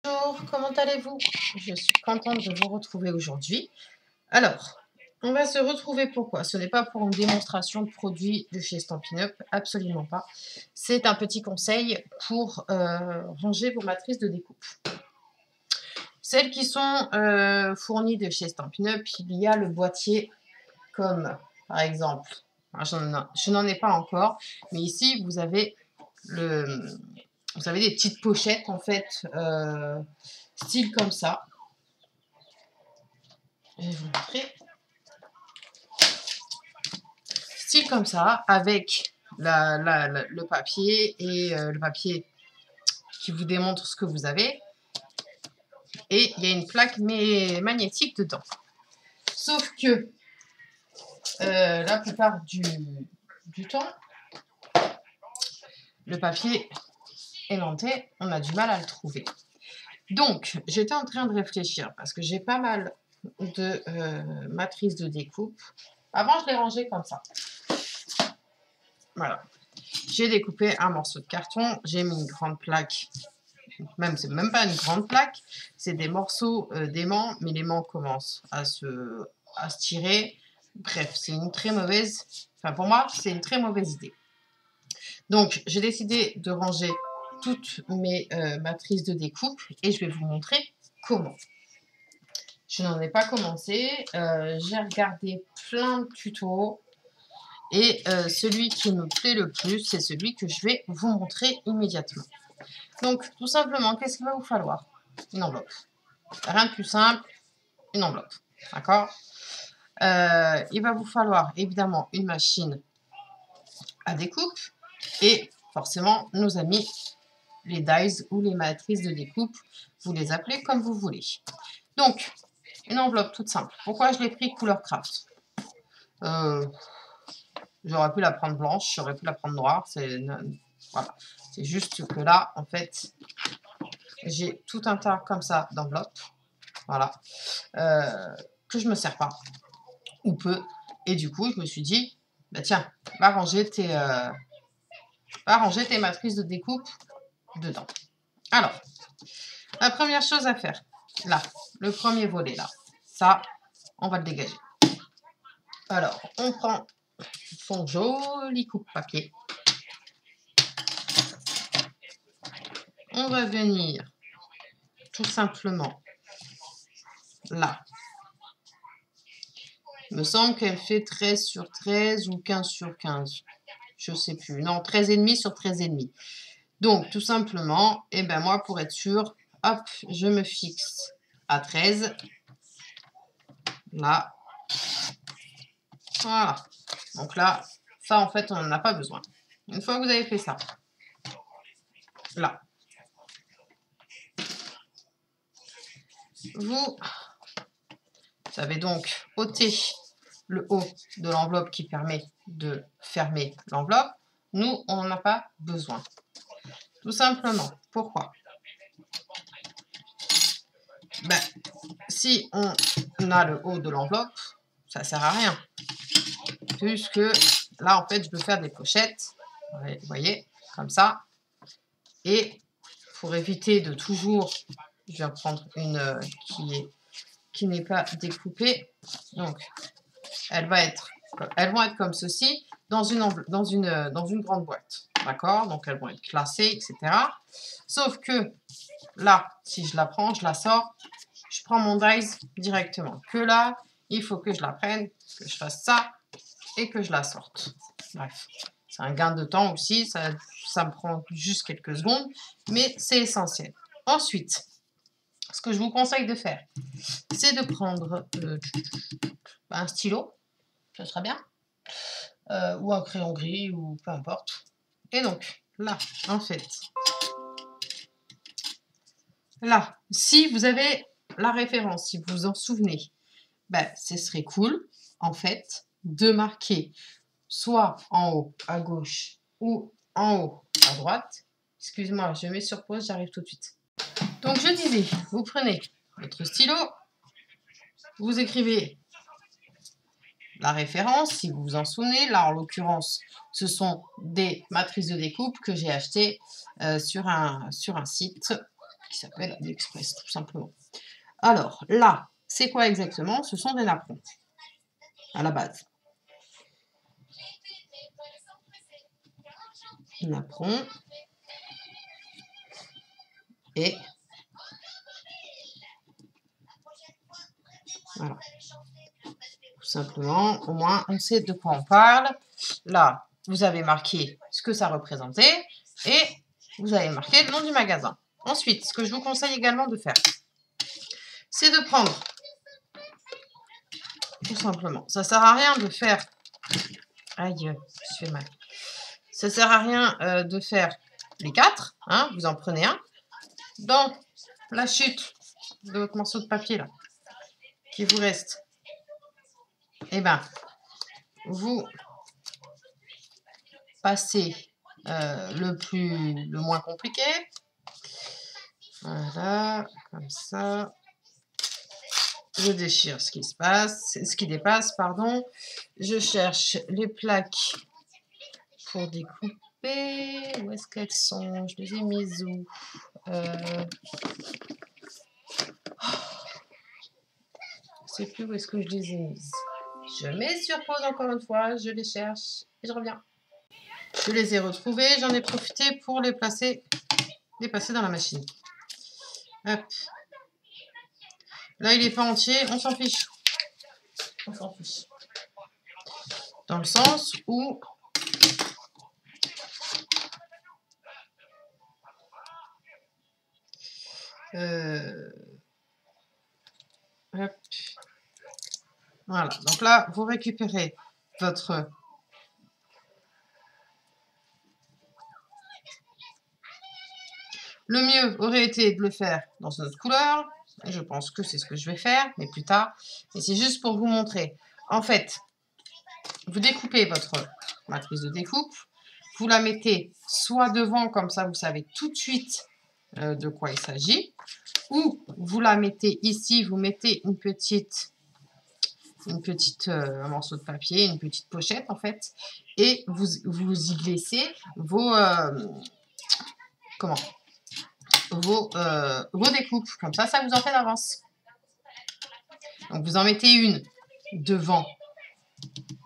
Bonjour, comment allez-vous? Je suis contente de vous retrouver aujourd'hui. Alors, on va se retrouver pourquoi? Ce n'est pas pour une démonstration de produits de chez Stampin' Up, absolument pas. C'est un petit conseil pour ranger vos matrices de découpe. Celles qui sont fournies de chez Stampin' Up, il y a le boîtier comme, par exemple, je n'en ai pas encore, mais ici, vous avez des petites pochettes, en fait, style comme ça. Je vais vous montrer. Style comme ça, avec le papier et le papier qui vous démontre ce que vous avez. Et il y a une plaque magnétique dedans. Sauf que la plupart du temps, le papier aimanté, on a du mal à le trouver. Donc, j'étais en train de réfléchir parce que j'ai pas mal de matrices de découpe. Avant, je les rangeais comme ça. Voilà. J'ai découpé un morceau de carton, j'ai mis une grande plaque. C'est même pas une grande plaque, c'est des morceaux d'aimants, mais l'aimant commence à se tirer. Bref, c'est une très mauvaise... Enfin, pour moi, c'est une très mauvaise idée. Donc, j'ai décidé de ranger toutes mes matrices de découpe et je vais vous montrer comment. Je n'en ai pas commencé, j'ai regardé plein de tutos et celui qui me plaît le plus, c'est celui que je vais vous montrer immédiatement. Donc, tout simplement, qu'est-ce qu'il va vous falloir? Une enveloppe. Rien de plus simple, une enveloppe. D'accord? Il va vous falloir évidemment une machine à découpe et forcément nos amis les dies ou les matrices de découpe, vous les appelez comme vous voulez. Donc, une enveloppe toute simple. Pourquoi je l'ai pris couleur craft? J'aurais pu la prendre blanche, j'aurais pu la prendre noire. Voilà. C'est juste que là, en fait, j'ai tout un tas comme ça d'enveloppes. Voilà. Que je ne me sers pas. Ou peu. Et du coup, je me suis dit, bah tiens, va ranger tes matrices de découpe dedans. Alors, la première chose à faire, là, le premier volet, là, ça, on va le dégager. Alors, on prend son joli coupe-papier. On va venir tout simplement là. Il me semble qu'elle fait 13 sur 13 ou 15 sur 15. Je ne sais plus. Non, 13,5 sur 13,5. Donc, tout simplement, et ben moi, pour être sûr, hop, je me fixe à 13. Là. Voilà. Donc là, ça, en fait, on n'en a pas besoin. Une fois que vous avez fait ça, là, vous avez donc ôté le haut de l'enveloppe qui permet de fermer l'enveloppe. Nous, on n'en a pas besoin. Tout simplement. Pourquoi? Ben, si on a le haut de l'enveloppe, ça ne sert à rien. Puisque là, en fait, je peux faire des pochettes. Vous voyez, comme ça. Et pour éviter de toujours... Je vais prendre une qui n'est pas découpée. Donc, elles vont être comme ceci dans une grande boîte. D'accord? Donc, elles vont être classées, etc. Sauf que là, si je la prends, je la sors, je prends mon dies directement. Que là, il faut que je la prenne, que je fasse ça et que je la sorte. Bref, c'est un gain de temps aussi. Ça me prend juste quelques secondes, mais c'est essentiel. Ensuite, ce que je vous conseille de faire, c'est de prendre un stylo, ce sera bien, ou un crayon gris, ou peu importe. Et donc, là, en fait, là, si vous avez la référence, si vous vous en souvenez, ben, ce serait cool, en fait, de marquer soit en haut à gauche ou en haut à droite. Excuse-moi, je mets sur pause, j'arrive tout de suite. Donc, je disais, vous prenez votre stylo, vous écrivez la référence, si vous vous en souvenez. Là, en l'occurrence, ce sont des matrices de découpe que j'ai achetées sur un site qui s'appelle AliExpress, tout simplement. Alors, là, c'est quoi exactement? Ce sont des napperons, à la base. Napperons. Et voilà. Tout simplement, au moins, on sait de quoi on parle. Là, vous avez marqué ce que ça représentait et vous avez marqué le nom du magasin. Ensuite, ce que je vous conseille également de faire, c'est de prendre, tout simplement, ça sert à rien de faire... Aïe, je fais mal. Ça sert à rien de faire les 4, hein, vous en prenez un. Dans la chute de votre morceau de papier, là, qui vous reste, eh ben, vous passez le moins compliqué. Voilà, comme ça. Je déchire ce qui se passe, ce qui dépasse, pardon. Je cherche les plaques pour découper. Où est-ce qu'elles sont? Je les ai mises où? Je ne sais plus où est-ce que je les ai mises. Je mets sur pause encore une fois, je les cherche et je reviens. Je les ai retrouvées, j'en ai profité pour les passer dans la machine. Hop. Là, il n'est pas entier, on s'en fiche. On s'en fiche. Dans le sens où hop. Voilà, donc là, vous récupérez votre... Le mieux aurait été de le faire dans une autre couleur. Je pense que c'est ce que je vais faire, mais plus tard. Et c'est juste pour vous montrer. En fait, vous découpez votre matrice de découpe. Vous la mettez soit devant, comme ça vous savez tout de suite de quoi il s'agit. Ou vous la mettez ici, vous mettez un morceau de papier, une petite pochette en fait. Et vous y glissez vos... vos découpes. Comme ça vous en fait d'avance. Donc, vous en mettez une devant.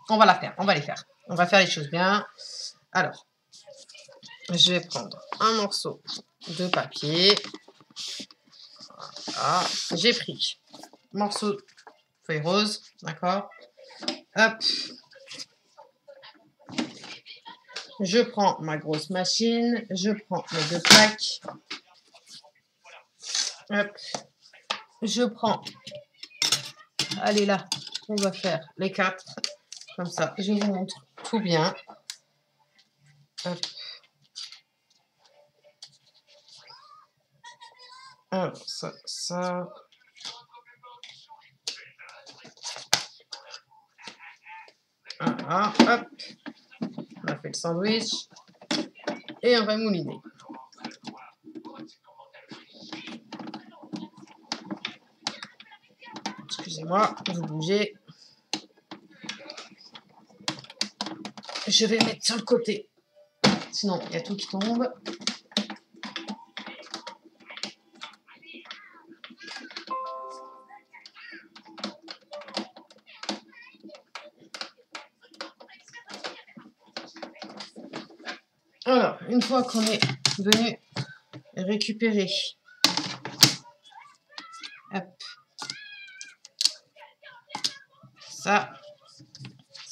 On va les faire. On va faire les choses bien. Alors, je vais prendre un morceau de papier. Voilà. J'ai pris morceau de feuille rose. D'accord. Hop. Je prends ma grosse machine. Je prends mes 2 plaques. Hop. Je prends... Allez là, on va faire les 4. Comme ça, je vous montre tout bien. Hop. Alors, ça. Voilà, hop. On a fait le sandwich. Et on va mouliner. Excusez-moi, vous bougez. Je vais mettre sur le côté. Sinon, il y a tout qui tombe. Alors, une fois qu'on est venu récupérer, hop, ça,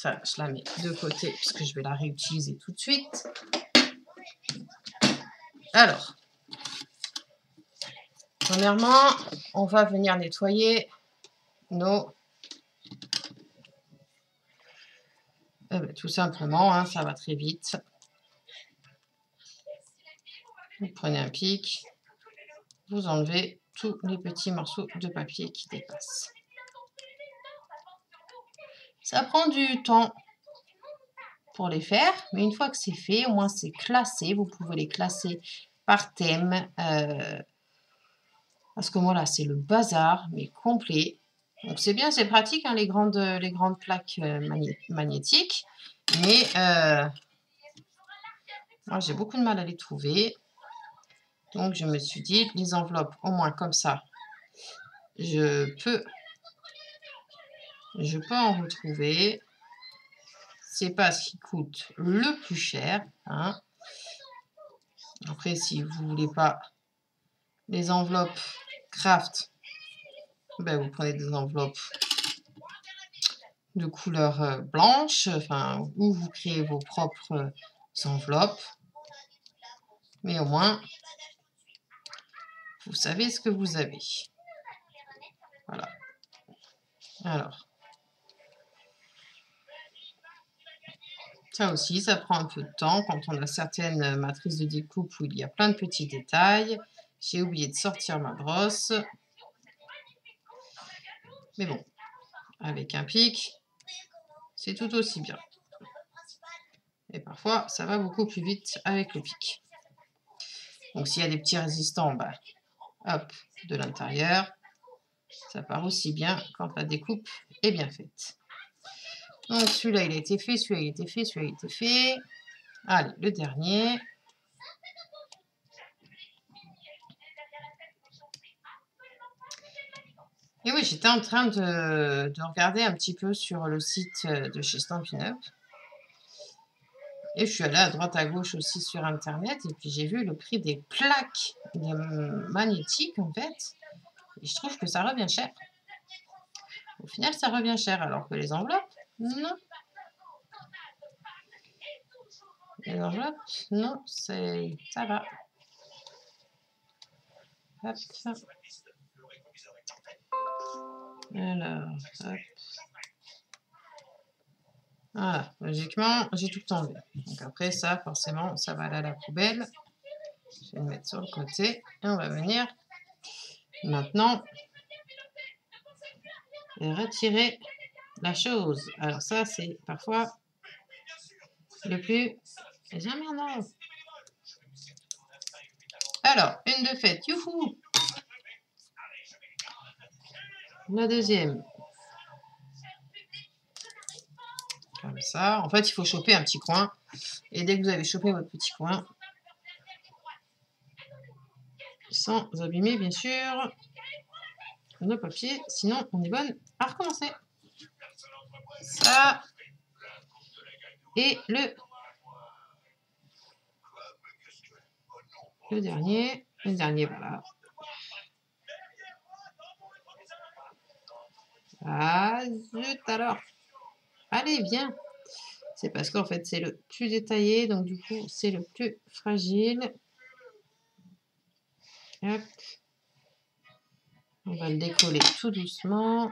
je la mets de côté puisque je vais la réutiliser tout de suite. Alors, premièrement, on va venir nettoyer nos... tout simplement, hein, ça va très vite. Vous prenez un pic, vous enlevez tous les petits morceaux de papier qui dépassent. Ça prend du temps pour les faire, mais une fois que c'est fait, au moins c'est classé. Vous pouvez les classer par thème. Parce que voilà, c'est le bazar, mais complet. Donc c'est bien, c'est pratique, hein, les grandes plaques magnétiques. Mais moi, j'ai beaucoup de mal à les trouver. Donc, je me suis dit, les enveloppes, au moins comme ça, je peux en retrouver. C'est pas ce qui coûte le plus cher. Hein. Après, si vous voulez pas les enveloppes craft, ben vous prenez des enveloppes de couleur blanche, enfin, ou vous créez vos propres enveloppes. Mais au moins, vous savez ce que vous avez. Voilà. Alors, ça aussi, ça prend un peu de temps quand on a certaines matrices de découpe où il y a plein de petits détails. J'ai oublié de sortir ma brosse. Mais bon, avec un pic, c'est tout aussi bien. Et parfois, ça va beaucoup plus vite avec le pic. Donc, s'il y a des petits résistants, bah, hop, de l'intérieur. Ça part aussi bien quand la découpe est bien faite. Donc, celui-là, il a été fait, celui-là, il a été fait, celui-là, il a été fait. Allez, le dernier. Et oui, j'étais en train de regarder un petit peu sur le site de chez Stampin' Up. Et je suis allée à droite à gauche aussi sur Internet. Et puis, j'ai vu le prix des plaques magnétiques, en fait. Et je trouve que ça revient cher. Au final, ça revient cher. Alors que les enveloppes, non. Les enveloppes, non, ça va. Hop. Alors, hop. Voilà, logiquement, j'ai tout enlevé. Donc après, ça, forcément, ça va aller à la poubelle. Je vais le mettre sur le côté. Et on va venir maintenant retirer la chose. Alors ça, c'est parfois le plus emmerdant. Alors, une de faite. Youhou! La deuxième. Comme ça. En fait, il faut choper un petit coin. Et dès que vous avez chopé votre petit coin, sans abîmer, bien sûr, nos papiers. Sinon, on est bonne à recommencer. Ça. Et le dernier. Le dernier, voilà. Ah, zut alors. Allez, viens. C'est parce qu'en fait, c'est le plus détaillé. Donc, du coup, c'est le plus fragile. Hop. On va le décoller tout doucement.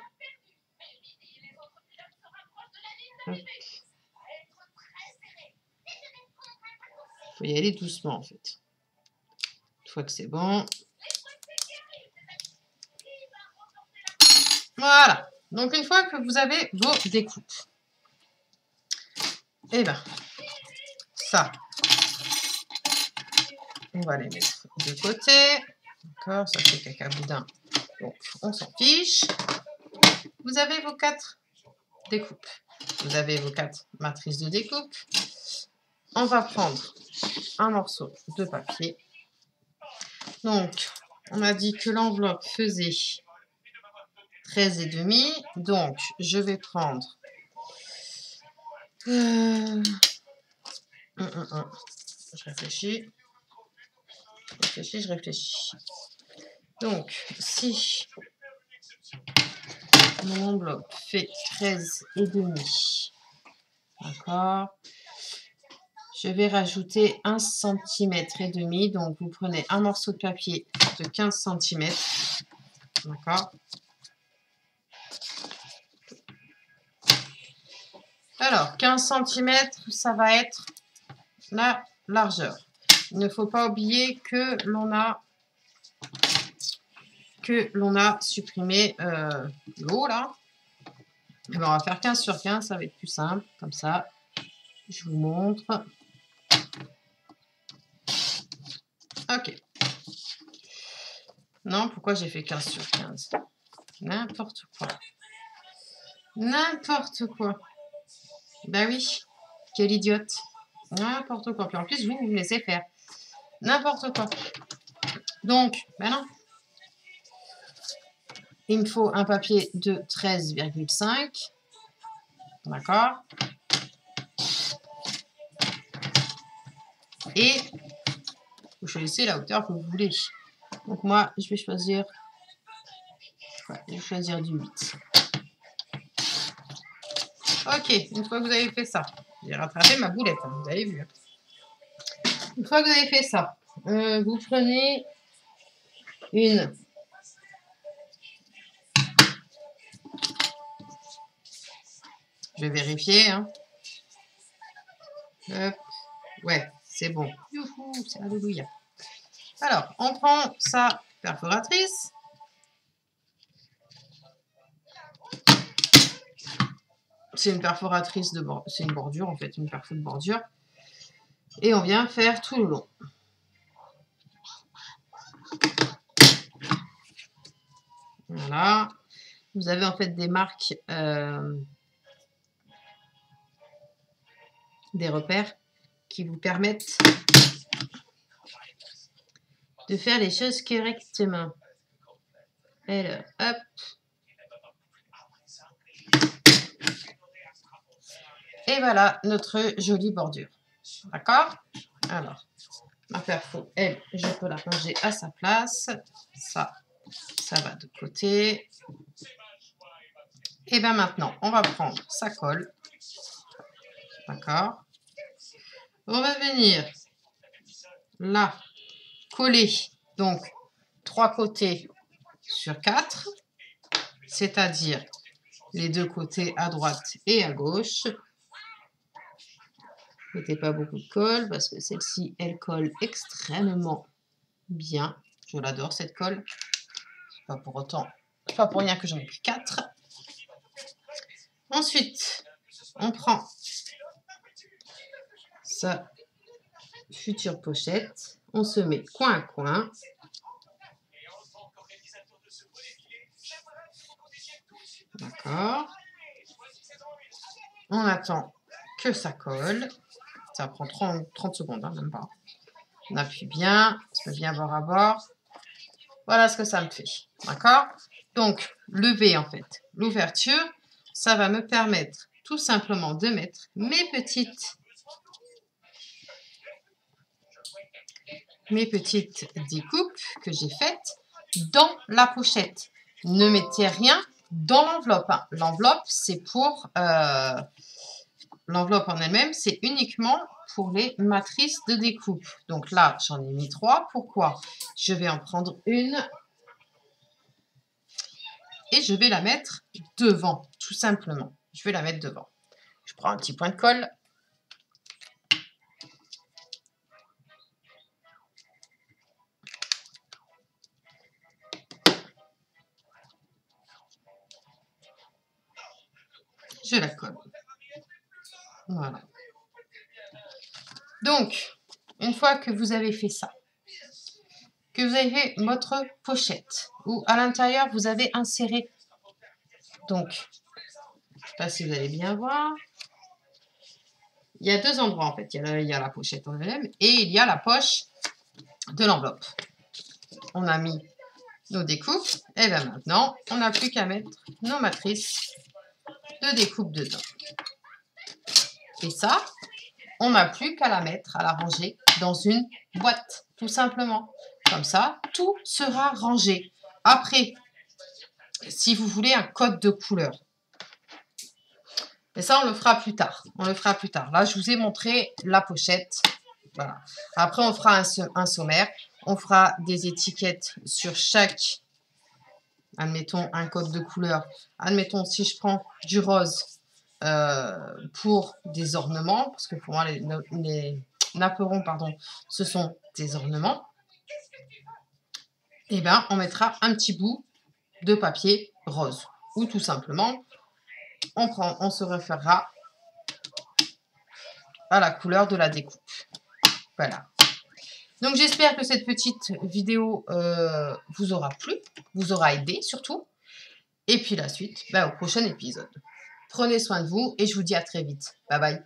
Hop. Il faut y aller doucement, en fait. Une fois que c'est bon. Voilà. Donc, une fois que vous avez vos découpes, et bien, ça, on va les mettre de côté. D'accord, ça fait cacaboudin. Donc, on s'en fiche. Vous avez vos 4 découpes. Vous avez vos 4 matrices de découpe. On va prendre un morceau de papier. Donc, on a dit que l'enveloppe faisait 13,5. Donc, je vais prendre... Je réfléchis. Je réfléchis. Donc, si mon enveloppe fait 13,5, d'accord, je vais rajouter 1 cm et demi. Donc, vous prenez un morceau de papier de 15 cm. D'accord. Alors, 15 cm, ça va être la largeur. Il ne faut pas oublier que l'on a supprimé l'eau, là. Alors, on va faire 15 sur 15, ça va être plus simple, comme ça. Je vous montre. Ok. Non, pourquoi j'ai fait 15 sur 15? N'importe quoi. N'importe quoi. Ben oui, quelle idiote. N'importe quoi. Puis en plus, vous me laissez faire. N'importe quoi. Donc, ben non. Il me faut un papier de 13,5. D'accord. Et vous choisissez la hauteur que vous voulez. Donc moi, je vais choisir, du 8. Ok, une fois que vous avez fait ça, j'ai rattrapé ma boulette, hein, vous avez vu. Une fois que vous avez fait ça, vous prenez une... Je vais vérifier. Hein. Hop. Ouais, c'est bon. Youhou, c'est alléluia. Alors, on prend sa perforatrice. C'est une perforatrice de bordure, c'est une bordure en fait, une perfo de bordure. Et on vient faire tout le long. Voilà. Vous avez en fait des marques, des repères qui vous permettent de faire les choses correctement. Alors, hop. Et voilà notre jolie bordure. D'accord? Alors, ma perfo, elle, je peux la ranger à sa place. Ça va de côté. Et bien maintenant, on va prendre sa colle. D'accord? On va venir là, coller, donc 3 côtés sur 4, c'est-à-dire les 2 côtés à droite et à gauche. Mettez pas beaucoup de colle parce que celle-ci, elle colle extrêmement bien. Je l'adore cette colle. C'est pas pour autant, c'est pas pour rien que j'en ai pris 4. Ensuite, on prend sa future pochette. On se met coin à coin. D'accord. On attend que ça colle. Ça prend 30 secondes, hein, même pas. On appuie bien, on se met bien bord à bord. Voilà ce que ça me fait. D'accord? Donc, le V, en fait, l'ouverture, ça va me permettre tout simplement de mettre mes petites découpes que j'ai faites dans la pochette. Ne mettez rien dans l'enveloppe. Hein. L'enveloppe, c'est pour... l'enveloppe en elle-même, c'est uniquement pour les matrices de découpe. Donc là, j'en ai mis 3. Pourquoi? Je vais en prendre une et je vais la mettre devant, tout simplement. Je vais la mettre devant. Je prends un petit point de colle. Je la colle. Voilà. Donc, une fois que vous avez fait ça, que vous avez fait votre pochette, où à l'intérieur, vous avez inséré. Donc, je ne sais pas si vous allez bien voir. Il y a 2 endroits, en fait. Il y a la pochette en elle-même et il y a la poche de l'enveloppe. On a mis nos découpes. Et bien maintenant, on n'a plus qu'à mettre nos matrices de découpe dedans. Et ça, on n'a plus qu'à la mettre, à la ranger dans une boîte, tout simplement. Comme ça, tout sera rangé. Après, si vous voulez un code de couleur, mais ça, on le fera plus tard. On le fera plus tard. Là, je vous ai montré la pochette. Voilà. Après, on fera un sommaire. On fera des étiquettes sur chaque, admettons, un code de couleur. Admettons, si je prends du rose pour des ornements, parce que pour moi, les napperons, pardon, ce sont des ornements, et bien, on mettra un petit bout de papier rose. Ou tout simplement, on se référera à la couleur de la découpe. Voilà. Donc, j'espère que cette petite vidéo vous aura plu, vous aura aidé surtout. Et puis la suite, au prochain épisode. Prenez soin de vous et je vous dis à très vite. Bye bye.